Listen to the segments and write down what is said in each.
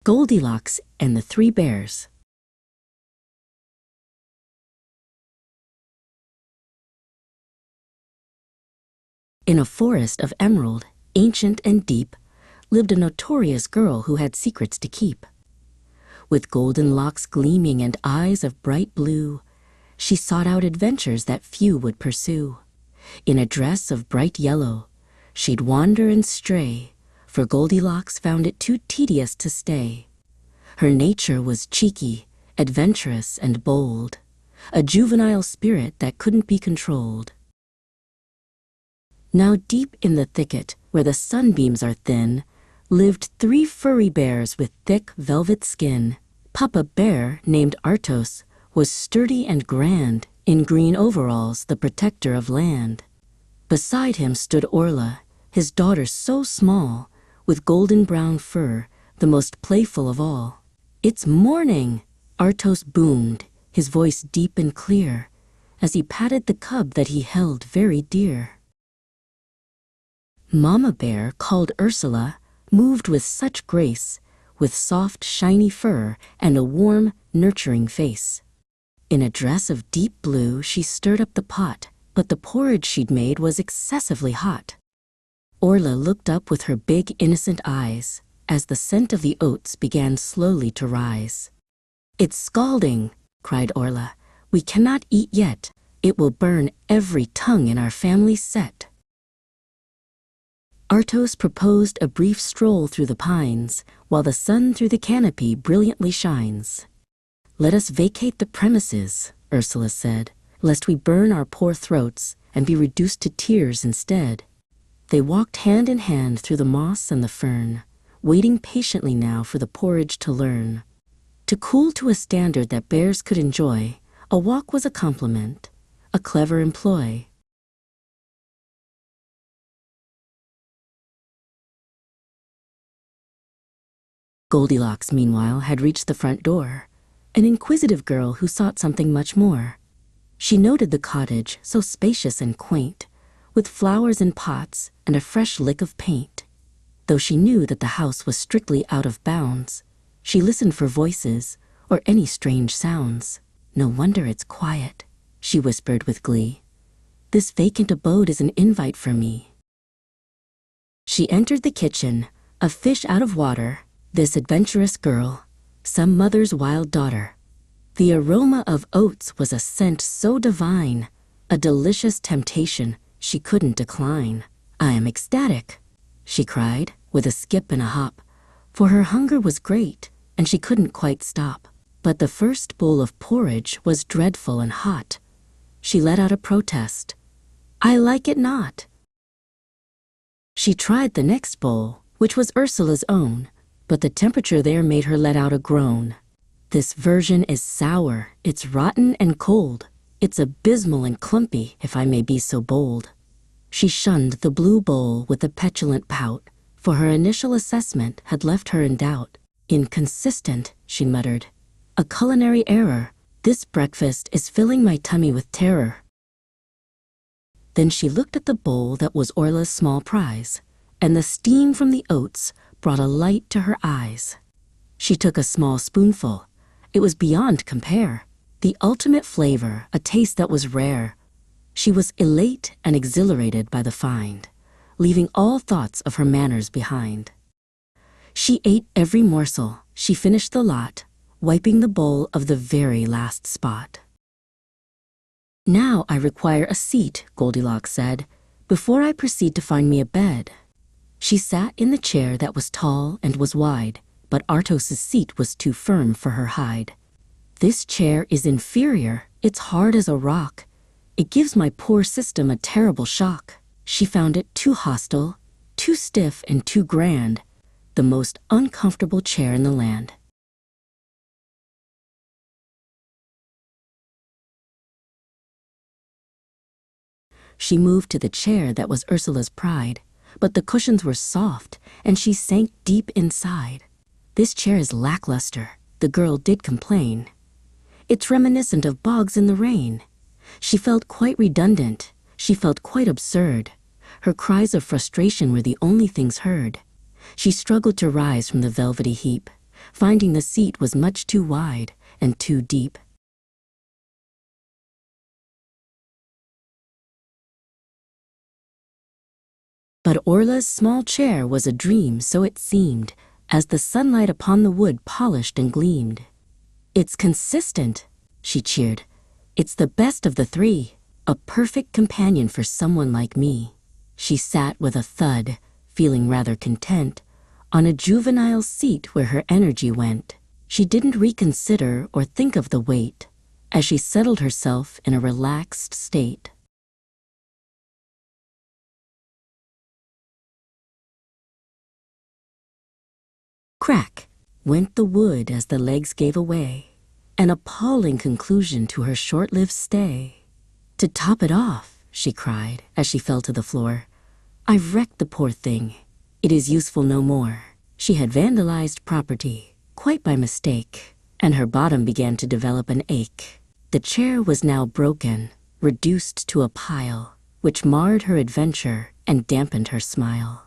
Goldilocks and the Three Bears. In a forest of emerald, ancient and deep, lived a notorious girl who had secrets to keep. With golden locks gleaming and eyes of bright blue, she sought out adventures that few would pursue. In a dress of bright yellow, she'd wander and stray, for Goldilocks found it too tedious to stay. Her nature was cheeky, adventurous, and bold, a juvenile spirit that couldn't be controlled. Now deep in the thicket, where the sunbeams are thin, lived 3 furry bears with thick velvet skin. Papa Bear, named Artos, was sturdy and grand, in green overalls, the protector of land. Beside him stood Orla, his daughter so small, with golden brown fur, the most playful of all. "It's morning!" Artos boomed, his voice deep and clear, as he patted the cub that he held very dear. Mama Bear, called Ursula, moved with such grace, with soft, shiny fur and a warm, nurturing face. In a dress of deep blue, she stirred up the pot, but the porridge she'd made was excessively hot. Orla looked up with her big, innocent eyes, as the scent of the oats began slowly to rise. "It's scalding," cried Orla. "We cannot eat yet. It will burn every tongue in our family set." Artos proposed a brief stroll through the pines, while the sun through the canopy brilliantly shines. "Let us vacate the premises," Ursula said, "lest we burn our poor throats and be reduced to tears instead." They walked hand in hand through the moss and the fern, waiting patiently now for the porridge to learn. To cool to a standard that bears could enjoy, a walk was a compliment, a clever employ. Goldilocks, meanwhile, had reached the front door, an inquisitive girl who sought something much more. She noted the cottage, so spacious and quaint, with flowers in pots and a fresh lick of paint. Though she knew that the house was strictly out of bounds, she listened for voices or any strange sounds. "No wonder it's quiet," she whispered with glee. "This vacant abode is an invite for me." She entered the kitchen, a fish out of water, this adventurous girl, some mother's wild daughter. The aroma of oats was a scent so divine, a delicious temptation she couldn't decline. "I am ecstatic," she cried, with a skip and a hop, for her hunger was great, and she couldn't quite stop. But the first bowl of porridge was dreadful and hot. She let out a protest. "I like it not." She tried the next bowl, which was Ursula's own, but the temperature there made her let out a groan. "This version is sour, it's rotten and cold. It's abysmal and clumpy, if I may be so bold." She shunned the blue bowl with a petulant pout, for her initial assessment had left her in doubt. "Inconsistent," she muttered. "A culinary error. This breakfast is filling my tummy with terror." Then she looked at the bowl that was Orla's small prize, and the steam from the oats brought a light to her eyes. She took a small spoonful. It was beyond compare. The ultimate flavor, a taste that was rare. She was elate and exhilarated by the find, leaving all thoughts of her manners behind. She ate every morsel. She finished the lot, wiping the bowl of the very last spot. "Now I require a seat," Goldilocks said, "before I proceed to find me a bed." She sat in the chair that was tall and was wide, but Artos's seat was too firm for her hide. "This chair is inferior. It's hard as a rock. It gives my poor system a terrible shock." She found it too hostile, too stiff, and too grand, the most uncomfortable chair in the land. She moved to the chair that was Ursula's pride, but the cushions were soft, and she sank deep inside. "This chair is lackluster," the girl did complain. "It's reminiscent of bogs in the rain." She felt quite redundant. She felt quite absurd. Her cries of frustration were the only things heard. She struggled to rise from the velvety heap. finding the seat was much too wide and too deep. But Orla's small chair was a dream, so it seemed, as the sunlight upon the wood polished and gleamed. "It's consistent," she cheered. "It's the best of the three, a perfect companion for someone like me." She sat with a thud, feeling rather content, on a juvenile seat where her energy went. She didn't reconsider or think of the weight, as she settled herself in a relaxed state. Crack went the wood as the legs gave away, an appalling conclusion to her short-lived stay. "To top it off," she cried as she fell to the floor, "I've wrecked the poor thing. It is useful no more." She had vandalized property, quite by mistake, and her bottom began to develop an ache. The chair was now broken, reduced to a pile, which marred her adventure and dampened her smile.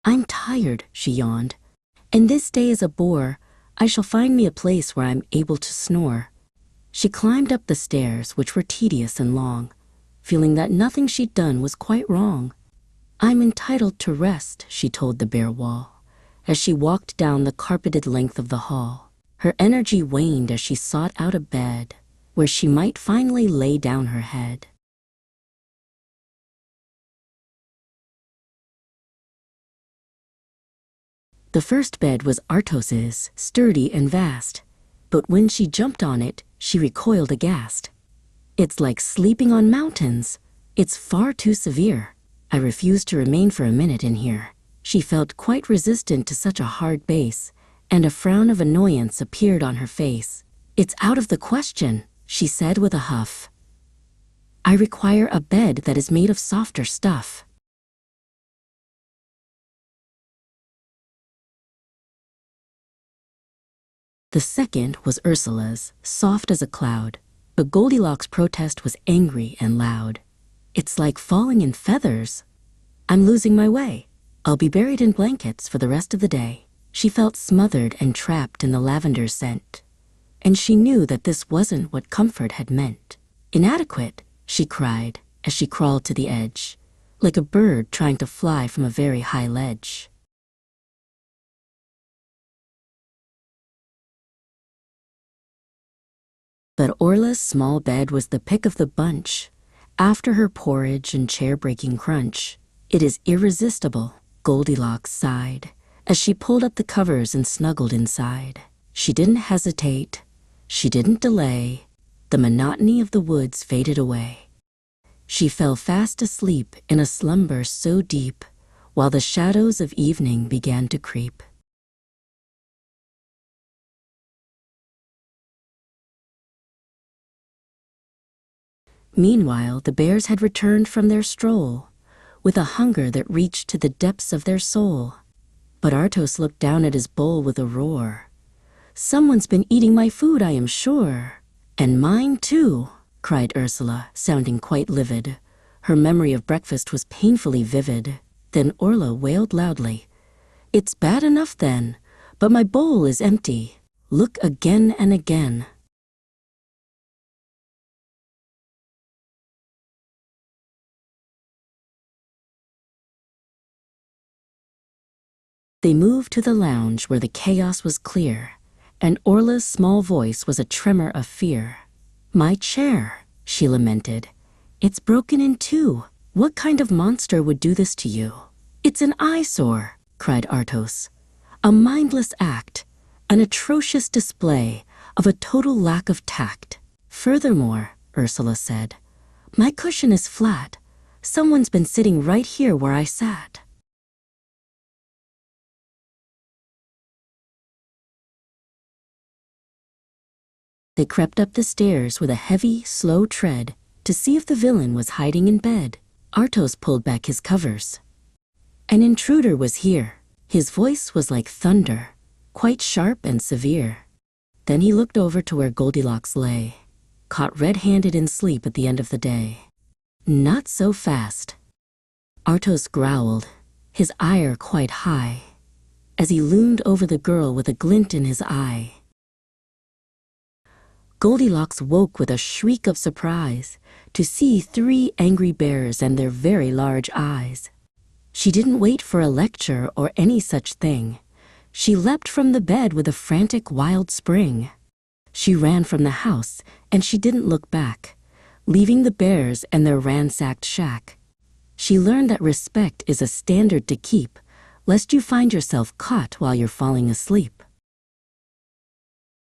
"I'm tired," she yawned, "and this day is a bore. I shall find me a place where I'm able to snore." She climbed up the stairs, which were tedious and long, feeling that nothing she'd done was quite wrong. "I'm entitled to rest," she told the bare wall, as she walked down the carpeted length of the hall. Her energy waned as she sought out a bed, where she might finally lay down her head. The first bed was Artos's, sturdy and vast, but when she jumped on it, she recoiled aghast. "It's like sleeping on mountains. It's far too severe. I refuse to remain for a minute in here." She felt quite resistant to such a hard base, and a frown of annoyance appeared on her face. "It's out of the question," she said with a huff. "I require a bed that is made of softer stuff." The second was Ursula's, soft as a cloud, but Goldilocks' protest was angry and loud. "It's like falling in feathers. I'm losing my way. I'll be buried in blankets for the rest of the day." She felt smothered and trapped in the lavender scent, and she knew that this wasn't what comfort had meant. "Inadequate," she cried as she crawled to the edge, like a bird trying to fly from a very high ledge. But Orla's small bed was the pick of the bunch. After her porridge and chair-breaking crunch, "It is irresistible," Goldilocks sighed, as she pulled up the covers and snuggled inside. She didn't hesitate. She didn't delay. The monotony of the woods faded away. She fell fast asleep in a slumber so deep, while the shadows of evening began to creep. Meanwhile, the bears had returned from their stroll, with a hunger that reached to the depths of their soul. But Artos looked down at his bowl with a roar. "Someone's been eating my food, I am sure." "And mine too," cried Ursula, sounding quite livid. Her memory of breakfast was painfully vivid. Then Orla wailed loudly. "It's bad enough then, but my bowl is empty. Look again and again." They moved to the lounge where the chaos was clear, and Orla's small voice was a tremor of fear. "My chair," she lamented. "It's broken in two. What kind of monster would do this to you?" "It's an eyesore," cried Artos. "A mindless act, an atrocious display of a total lack of tact." "Furthermore," Ursula said, "my cushion is flat. Someone's been sitting right here where I sat." They crept up the stairs with a heavy, slow tread to see if the villain was hiding in bed. Artos pulled back his covers. An intruder was here. His voice was like thunder, quite sharp and severe. Then he looked over to where Goldilocks lay, caught red-handed in sleep at the end of the day. "Not so fast." Artos growled, his ire quite high, as he loomed over the girl with a glint in his eye. Goldilocks woke with a shriek of surprise to see 3 angry bears and their very large eyes. She didn't wait for a lecture or any such thing. She leapt from the bed with a frantic wild spring. She ran from the house, and she didn't look back, leaving the bears and their ransacked shack. She learned that respect is a standard to keep, lest you find yourself caught while you're falling asleep.